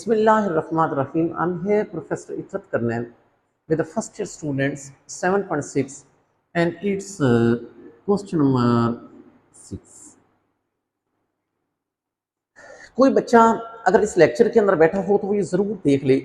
Bismillahirrahmanirrahim. I'm here, Professor Itrat Karnail, with the first year students 7.6, and it's question number 6. कोई बच्चा अगर इस lecture के अंदर बैठा हो तो वो ये ज़रूर देख ले,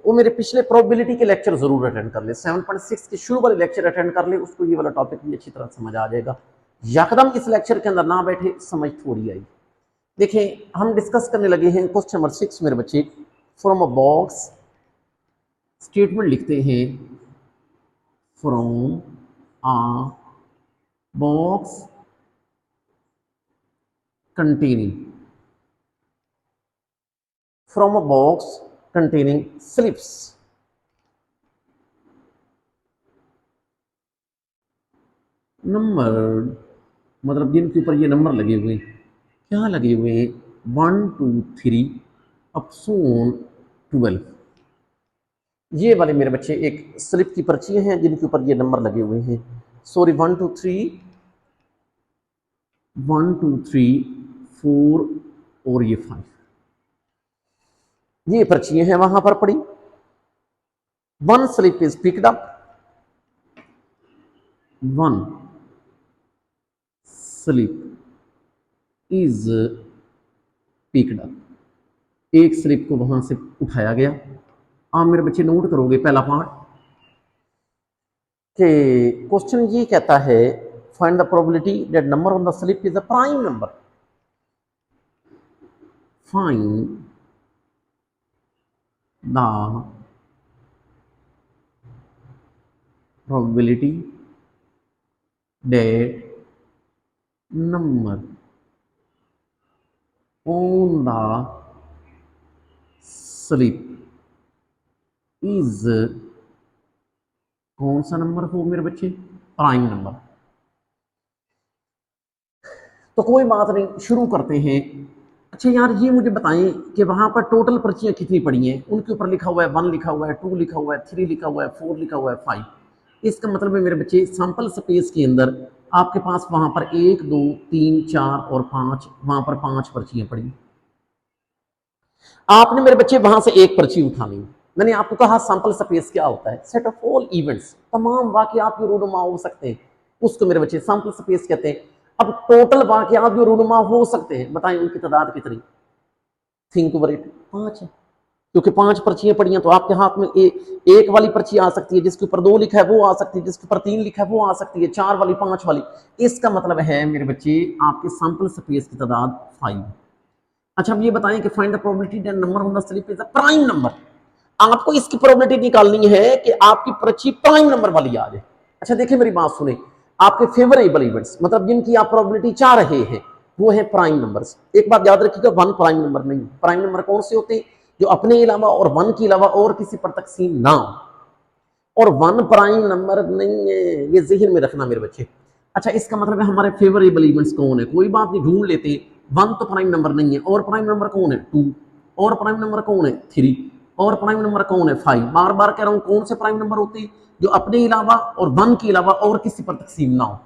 वो मेरे पिछले प्रोबेबिलिटी के लेक्चर ज़रूर अटेंड कर ले, 7.6 के शुरू वाले लेक्चर अटेंड कर ले, उसको ये वाला टॉपिक भी अच्छी तरह समझ आ जाएगा। यकदम इस लेक्चर के अंदर ना बैठे, समझ थोड़ी आई। देखिए, हम डिस्कस करने लगे हैं क्वेश्चन नंबर 6 मेरे बच्चे। फ्रॉम अ बॉक्स स्टेटमेंट लिखते हैं, from a box containing, from a box containing slips, number, मतलब जिनके ऊपर ये नंबर लगे हुए, क्या लगे हुए हैं, 1 2 3 अप सोन 12। ये वाले मेरे बच्चे एक स्लिप की पर्ची हैं जिनके ऊपर ये नंबर लगे हुए हैं। सॉरी, 1 2 3 1 2 3 4 और ये 5, ये पर्चियां हैं वहां पर पड़ी। One slip is picked up, one slip is picked up, एक स्लिप को वहां से उठाया गया। आप मेरे बच्चे नोट करोगे पहला पार्ट कि क्वेश्चन ये कहता है, find the probability that number on the slip is a prime number. Find the probability that number on the slip is, कौन सा नंबर हो मेरे बच्चे, प्राइम नंबर। तो कोई बात नहीं, शुरू करते हैं। अच्छा यार, ये मुझे बताएं कि वहां पर टोटल पर्चियां कितनी पड़ी हैं। उनके ऊपर लिखा हुआ है 1 लिखा हुआ है, 2 लिखा हुआ है, 3 लिखा हुआ है, 4 लिखा हुआ है, 5। इसका मतलब है मेरे बच्चे सैंपल स्पेस के अंदर आपके पास वहां पर 1 2 3 4 और 5, वहां पर 5 पर्चियां पड़ी। आपने मेरे बच्चे वहां से एक पर्ची उठा ली। मैंने आपको कहा सैंपल स्पेस क्या होता है, सेट ऑफ ऑल इवेंट्स, तमाम वाकयात जो रूनुमा हो सकते हैं, उसको मेरे बच्चे सैंपल स्पेस कहते हैं। अब टोटल वाकयात जो रूनुमा हो सकते हैं, बताएं उनकी तादाद कितनी। थिंक ओवर इट, 5 है, क्योंकि 5 पर्चियां पड़ी हैं तो आपके हाथ में एक वाली पर्ची आ सकती है, जिसके ऊपर 2 लिखा है वो आ सकती है, जिसके ऊपर 3 लिखा है वो आ सकती है, 4 वाली, 5 वाली। इसका मतलब है मेरे बच्चे आपके सैंपल स्पेस की तादाद 5। अच्छा, अब ये बताएं कि find the probability that number on the slip is a prime number. आपको इसकी प्रोबेबिलिटी निकालनी है कि आपकी पर्ची प्राइम नंबर वाली आ जाए। अच्छा देखिए, मेरी बात सुने, आपके फेवरेबल इवेंट्स, मतलब जिनकी आप प्रोबेबिलिटी चाह रहे हैं, वो है प्राइम नंबर्स। एक बात याद रखिएगा, 1 प्राइम नंबर नहीं। प्राइम नंबर कौन से होते हैं, जो अपने अलावा और 1 के अलावा और किसी पर तकसीम ना हो, और 1 प्राइम नंबर नहीं है, ये जहन में रखना मेरे बच्चे। अच्छा, इसका मतलब है हमारे फेवरेबल इवेंट्स कौन है, कोई बात नहीं, ढूंढ लेते हैं। 1 तो प्राइम नंबर नहीं है, और प्राइम नंबर कौन है, 2, और प्राइम नंबर कौन है, 3, और प्राइम नंबर कौन है, 5। बार बार कह रहा हूं, कौन से प्राइम नंबर होते हैं, जो अपने अलावा और 1 के अलावा और किसी पर तकसीम ना हो।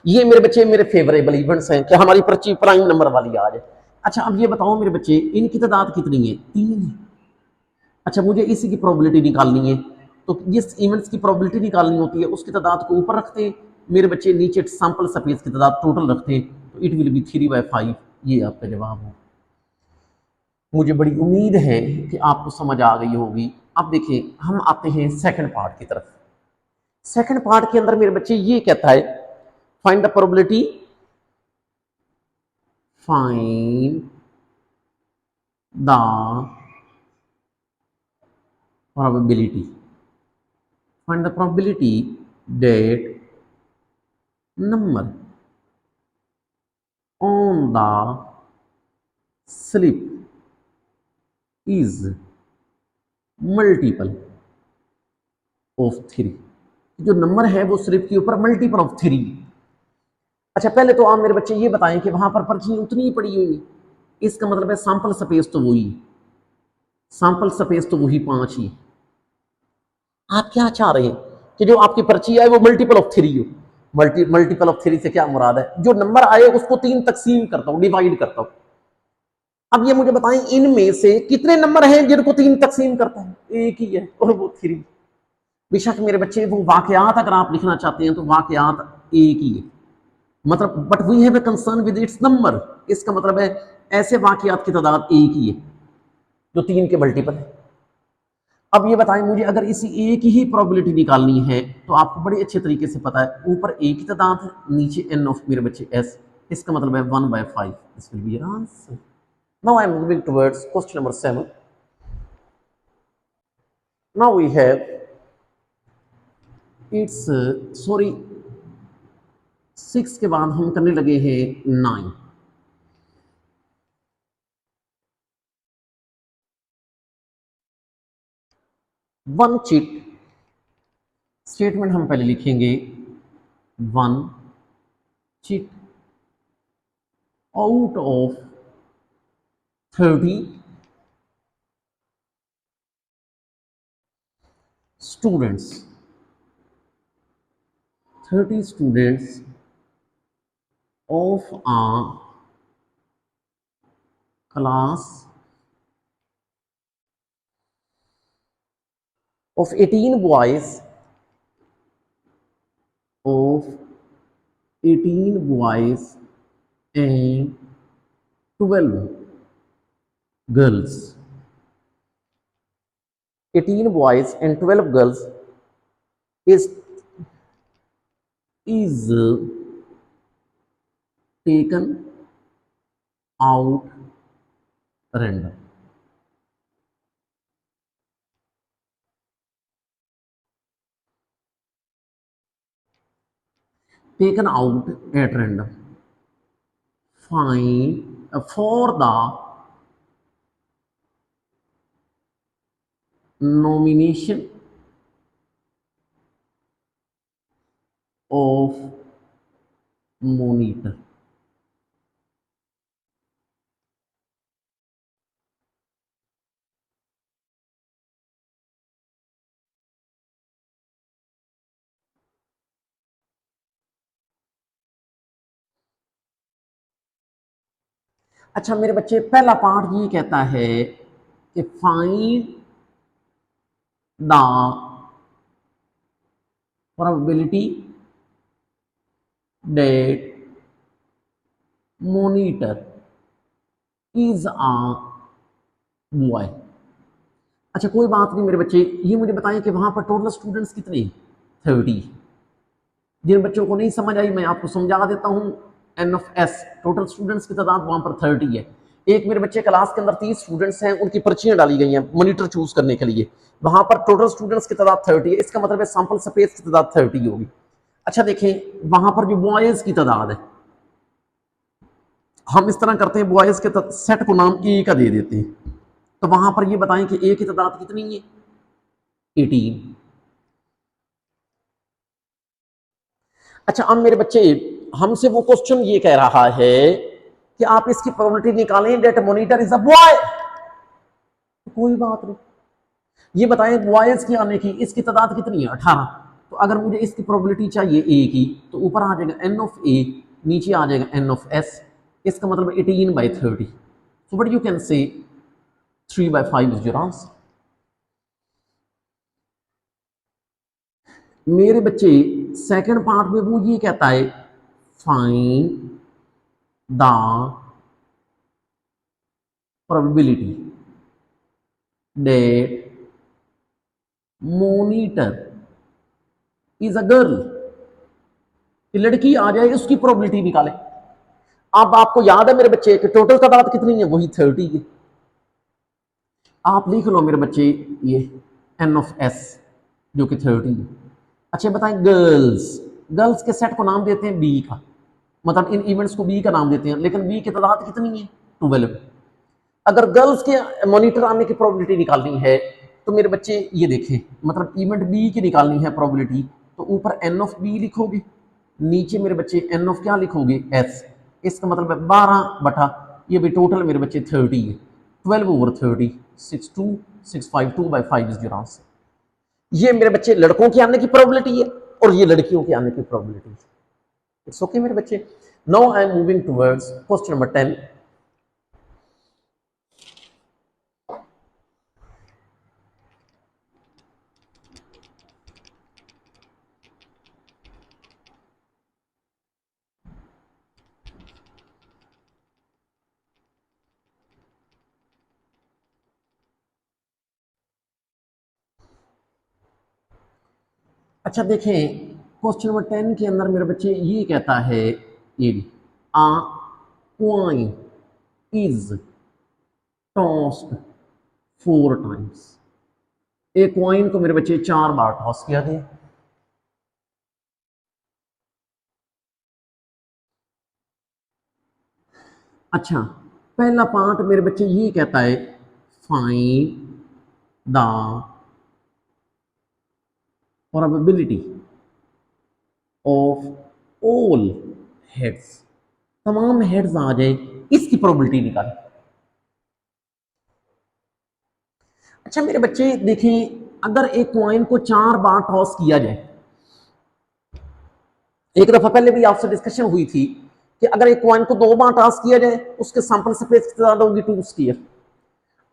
ये मेरे बच्चे मेरे फेवरेबल इवेंट्स हैं कि हमारी पर्ची प्राइम नंबर वाली आ जाए। अच्छा, अब ये बताओ मेरे बच्चे, इनकी तादाद कितनी है, 3 है। अच्छा, मुझे इसी की प्रोबेबिलिटी निकालनी है, तो जिस इवेंट्स की प्रोबेबिलिटी निकालनी होती है उसकी तादाद को ऊपर रखते हैं, मेरे बच्चे नीचे सैंपल स्पेस की तादाद टोटल रखते हैं, तो इट विल बी 3/5। ये आपका जवाब हो। मुझे बड़ी उम्मीद है कि आपको समझ आ गई होगी। अब देखिए, हम आते हैं सेकंड पार्ट की तरफ। सेकंड पार्ट के अंदर मेरे बच्चे ये कहता है, find the probability, find the probability, find the probability that number on the slip is multiple of 3। जो नंबर है वो स्लिप के ऊपर मल्टीपल ऑफ 3। अच्छा, पहले तो आप मेरे बच्चे ये बताएं कि वहां पर पर्ची उतनी ही पड़ी हुई, इसका मतलब है सैंपल स्पेस तो वही, सैंपल स्पेस तो वही 5 ही। आप क्या चाह रहे हैं कि जो आपकी पर्ची आए वो मल्टीपल ऑफ 3 हो। मल्टीपल ऑफ 3 से क्या मुराद है, जो नंबर आए उसको 3 तकसीम करता हूं, डिवाइड करता हूं। अब ये मुझे बताएं इनमें से कितने नंबर हैं जिनको 3 तकसीम करता है? एक ही है, और वो 3। बेशक मेरे बच्चे वो वाकयात अगर आप लिखना चाहते हैं तो वाकयात एक ही है, मतलब but we have a concern with its number. इसका मतलब है ऐसे वाकयात की तादाद एक ही है जो 3 के मल्टीपल है। अब ये बताएं मुझे, अगर इसी एक ही प्रोबेबिलिटी निकालनी है तो आपको बड़े अच्छे तरीके से पता है, ऊपर एक ही तादाद है, नीचे n ऑफ मेरे बच्चे s, इसका मतलब है 1/5। This will be your answer. Now I am moving towards question number 7। Now we have it's sorry 6 के बाद हम करने लगे हैं 9। वन चिट स्टेटमेंट हम पहले लिखेंगे, one chit out of 30 students, 30 students of a class of 18 boys, of 18 boys and 12 girls, 18 boys and 12 girls is taken out random. Taken out at random. Find for the nomination of monitor. अच्छा मेरे बच्चे, पहला part ये कहता है कि find the probability that monitor is a boy. अच्छा कोई बात नहीं मेरे बच्चे, ये मुझे बताएं कि वहां पर टोटल स्टूडेंट्स कितने हैं? 30। जिन बच्चों को नहीं समझ आई मैं आपको समझा देता हूं। N of S, total students की तादाद वहां पर 30 है। एक मेरे बच्चे क्लास के अंदर 30 स्टूडेंट्स हैं, उनकी पर्चियां डाली गई हैं मॉनिटर चूज करने के लिए, वहां पर टोटल स्टूडेंट्स की तादाद 30 है, इसका मतलब है सैंपल स्पेस की तादाद 30 होगी। अच्छा देखें वहां पर जो बॉयज की तादाद है, हम इस तरह करते हैं, बॉयज के सेट को नाम ए का दे देते हैं, तो वहां पर ये बताएं कि ए की तादाद कितनी है? 18। अच्छा अब मेरे बच्चे, हमसे वो क्वेश्चन ये कह रहा है कि आप इसकी प्रोबेबिलिटी निकालें that monitor is a boy. कोई बात नहीं, ये बताएं बॉयज की आने की इसकी तादाद कितनी है? 18। तो अगर मुझे इसकी प्रोबेबिलिटी चाहिए ए की, तो ऊपर आ जाएगा एन ऑफ ए, नीचे आ जाएगा एन ऑफ एस, इसका मतलब 18/30। So what you can say 3/5 is your answer. मेरे बच्चे सेकंड पार्ट में वो ये कहता है find the probability that monitor is a girl, कि लड़की आ जाए उसकी प्रोबेबिलिटी निकाले। अब आपको याद है मेरे बच्चे कि टोटल तादाद कितनी है? वही 30 है। आप लिख लो मेरे बच्चे ये एन ऑफ एस जो कि 30 है। अच्छा बताएं गर्ल्स, गर्ल्स के सेट को नाम देते हैं बी का, मतलब इन इवेंट्स को बी का नाम देते हैं, लेकिन बी की तादाद कितनी है? 12। अगर गर्ल्स के मॉनिटर आने की प्रोबेबिलिटी निकालनी है तो मेरे बच्चे ये देखें, मतलब इवेंट बी की निकालनी है प्रोबेबिलिटी, तो ऊपर एन ऑफ बी लिखोगे, नीचे मेरे बच्चे एन ऑफ क्या लिखोगे? एस। इसका मतलब है 12 ये भी टोटल मेरे बच्चे 30 है, 12/30, 6/5 इज योर आंसर। ये मेरे बच्चे लड़कों के आने की प्रोबेबिलिटी है और ये लड़कियों के आने की प्रोबेबिलिटी है। इट्स ओके मेरे बच्चे। Now I am moving towards question number 10। अच्छा देखें, क्वेश्चन नंबर 10 के अंदर मेरे बच्चे ये कहता है, ये भी आ क्वाइन इज टॉस्ड 4 टाइम्स। एक क्वाइन को मेरे बच्चे 4 बार टॉस किया गया। अच्छा, पहला पार्ट मेरे बच्चे ये कहता है find the probability of all heads, तमाम हेड्स आ जाए इसकी प्रोबेबिलिटी निकालें। अच्छा मेरे बच्चे देखें, अगर एक कॉइन को 4 बार टॉस किया जाए, एक दफा पहले भी आपसे डिस्कशन हुई थी कि अगर एक कॉइन को 2 बार टॉस किया जाए उसके सैंपल स्पेस की तादाद होगी 2 स्क्वायर।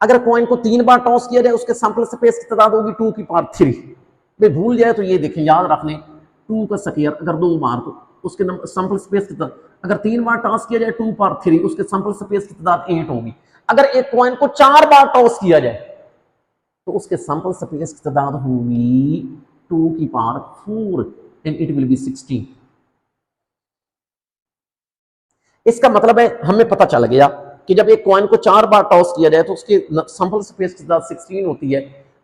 अगर कॉइन को 3 बार टॉस किया जाए उसके सैंपल स्पेस की तादाद होगी 2 की पावर 3। भाई भूल जाए तो ये देखें, याद रख लें, 2 का स्क्वायर अगर 2 बार तो उसके सैंपल स्पेस की तादाद, अगर 3 बार टॉस किया जाए 2 पावर 3 उसके सैंपल स्पेस की तादाद 8 होगी। अगर एक कॉइन को 4 बार टॉस किया जाए तो उसके सैंपल स्पेस की तादाद होगी 2 की power 4 and it will be 16। इसका मतलब है हमें पता चल गया कि जब एक कॉइन को 4 बार टॉस किया जाए तो उसके सैंपल स्पेस की तादाद 16 होती है।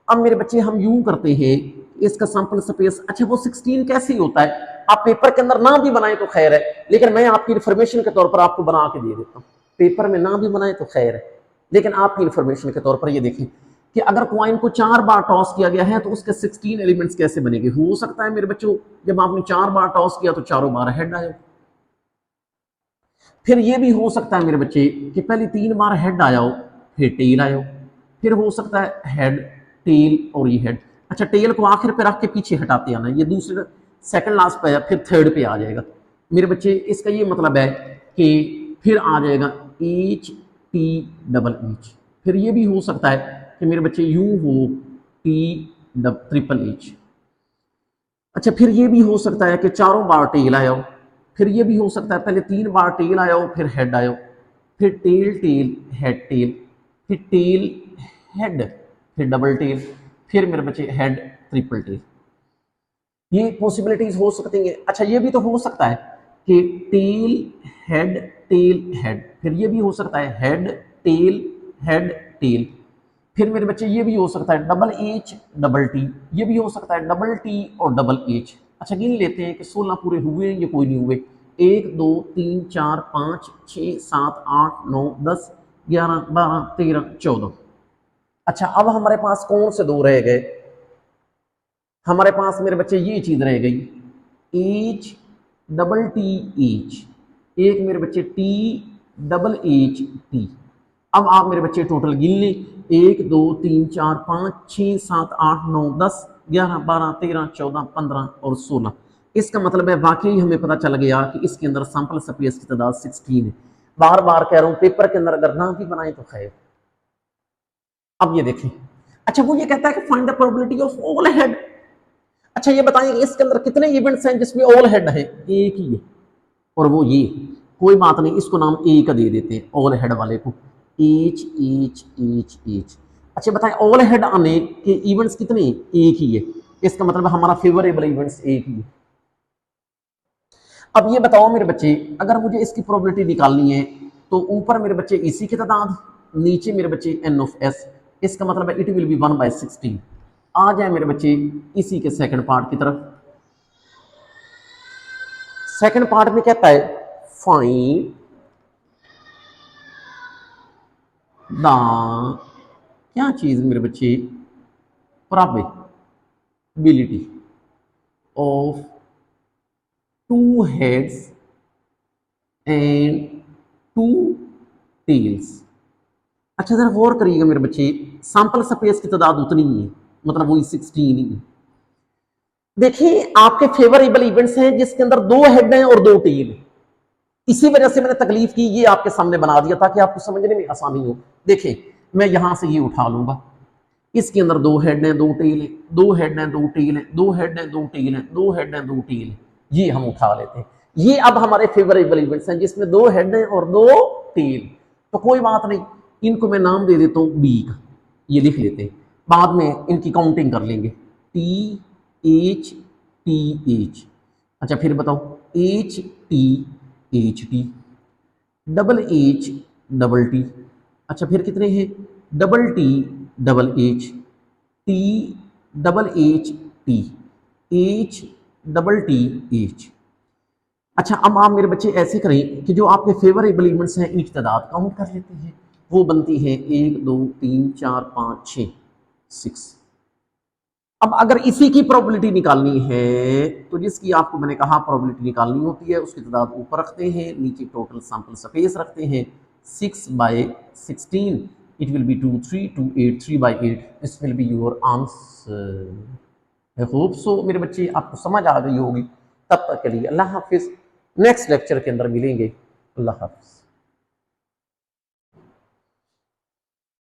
अब मेरे बच्चे हम यूं करते हैं, इसका सैंपल स्पेस, अच्छा वो 16 कैसे होता है, आप पेपर के अंदर ना भी बनाए तो खैर है, लेकिन मैं आपकी इन्फॉर्मेशन के तौर पर आपको बना के दे देता हूं। पेपर में ना भी बनाए तो खैर है, लेकिन आपकी इन्फॉर्मेशन के तौर पर ये देखें कि अगर कॉइन को 4 बार टॉस किया गया है तो उसके 16 एलिमेंट्स कैसे बनेंगे। हो सकता है मेरे बच्चों जब आपने 4 बार टॉस किया तो चारों बार हेड आए। फिर ये भी हो सकता है मेरे बच्चे कि पहले 3 बार हेड आया हो फिर टेल आया हो। फिर हो सकता है हेड टेल और ये हेड। अच्छा टेल को आखिर पे रख के पीछे हटाते आना, ये दूसरे सेकंड लास्ट पे फिर थर्ड पे आ जाएगा मेरे बच्चे। इसका ये मतलब है कि फिर आ जाएगा एच टी डबल एच। फिर ये भी हो सकता है कि मेरे बच्चे यूं हो टी ट्रिपल एच। अच्छा फिर ये भी हो सकता है कि चारों बार टेल आया हो। फिर ये भी हो सकता है पहले 3 बार टेल आया हो फिर हेड आया हो, फिर टेल टेल हेड टेल, फिर टेल हेड, फिर डबल टेल, फिर मेरे बच्चे हेड ट्रिपल टेल। ये पॉसिबिलिटीज हो सकती हैं। अच्छा ये भी तो हो सकता है कि टेल हेड, फिर ये भी हो सकता है हेड टेल। फिर मेरे बच्चे ये भी हो सकता है डबल एच डबल टी, ये भी हो सकता है डबल टी और डबल एच। अच्छा गिन लेते हैं कि 16 पूरे हुए या कोई नहीं हुए। 1 2 3 4 5 6 7 8 9 10 11 12 13 14। अच्छा अब हमारे पास कौन से 2 रह गए, हमारे पास मेरे बच्चे ये चीज रह गई एच डबल टी एच, एक मेरे बच्चे टी डबल एच टी। अब आप मेरे बच्चे टोटल गिन लें, 1 2 3 4 5 6 7 8 9 10 11 12 13 14 15 और 16। इसका मतलब है वाकई हमें पता चल गया कि इसके अंदर सैंपल स्पेस की तादाद 16 है। बार बार कह रहा हूं पेपर के अंदर अगर ना भी बनाए तो खैर। अब ये देखें, अच्छा वो ये कहता है कि find the probability of all head. अच्छा ये बताइए इसके अंदर कितने इवेंट्स हैं जिसमें ऑल हेड है, एक ही है और वो ये, कोई बात नहीं इसको नाम ए का दे देते हैं ऑल हेड वाले को, एच एच एच एच। अच्छा बताएं ऑल हेड आने के इवेंट्स कितने, एक ही है, इसका मतलब हमारा फेवरेबल इवेंट्स एक ही है। अब ये बताओ मेरे बच्चे अगर मुझे इसकी प्रोबेबिलिटी निकालनी है तो ऊपर मेरे बच्चे इसी की तादाद, नीचे मेरे बच्चे एन ऑफ एस, इसका मतलब है इट विल बी 1/16। आ जाए मेरे बच्चे इसी के सेकंड पार्ट की तरफ। सेकंड पार्ट में कहता है फाइंड द, क्या चीज मेरे बच्चे, probability of 2 heads and 2 tails. अच्छा जरा गौर करिएगा मेरे बच्चे, सैंपल स्पेस की तादाद उतनी ही है, मतलब वही 16 ही है। देखिए आपके फेवरेबल इवेंट्स हैं जिसके अंदर 2 हेड हैं और 2 टेल है, इसी वजह से मैंने तकलीफ की, ये आपके सामने बना दिया ताकि आपको समझने में आसानी हो। देखिए मैं यहां से ये उठा लूंगा, इसके अंदर 2 हेड हैं 2 टेल है, 2 हेड हैं 2 टेल है, 2 हेड हैं 2 टेल है, 2 हेड हैं 2 टेल है, ये हम उठा लेते हैं। ये अब हमारे फेवरेबल इवेंट्स हैं जिसमें 2 हेड हैं और 2 टेल। तो कोई बात नहीं, इनको मैं नाम दे देता हूं बी का, ये लिख लेते हैं, बाद में इनकी काउंटिंग कर लेंगे टी एच टी एच। अच्छा फिर बताओ H T H T, double H double T. अच्छा फिर कितने हैं, double T double H, T double H T, H double T H. अच्छा अब आप मेरे बच्चे ऐसे करें कि जो आपके फेवरेबल एलिमेंट्स हैं इनकी तादाद काउंट कर लेते हैं। वो बनती है 1 2 3 4 5 6 6। अब अगर इसी की प्रोबेबिलिटी निकालनी है तो जिसकी आपको मैंने कहा प्रोबेबिलिटी निकालनी होती है उसकी तादाद ऊपर रखते हैं, नीचे टोटल सैंपल स्पेस रखते हैं 6/16, it will be 2 3 2 8 3/8, this will be your answer. I hope so मेरे बच्चे आपको समझ आ गई होगी। तब तक के लिए अल्लाह हाफिज, नेक्स्ट लेक्चर के अंदर मिलेंगे। अल्लाह हाफिज।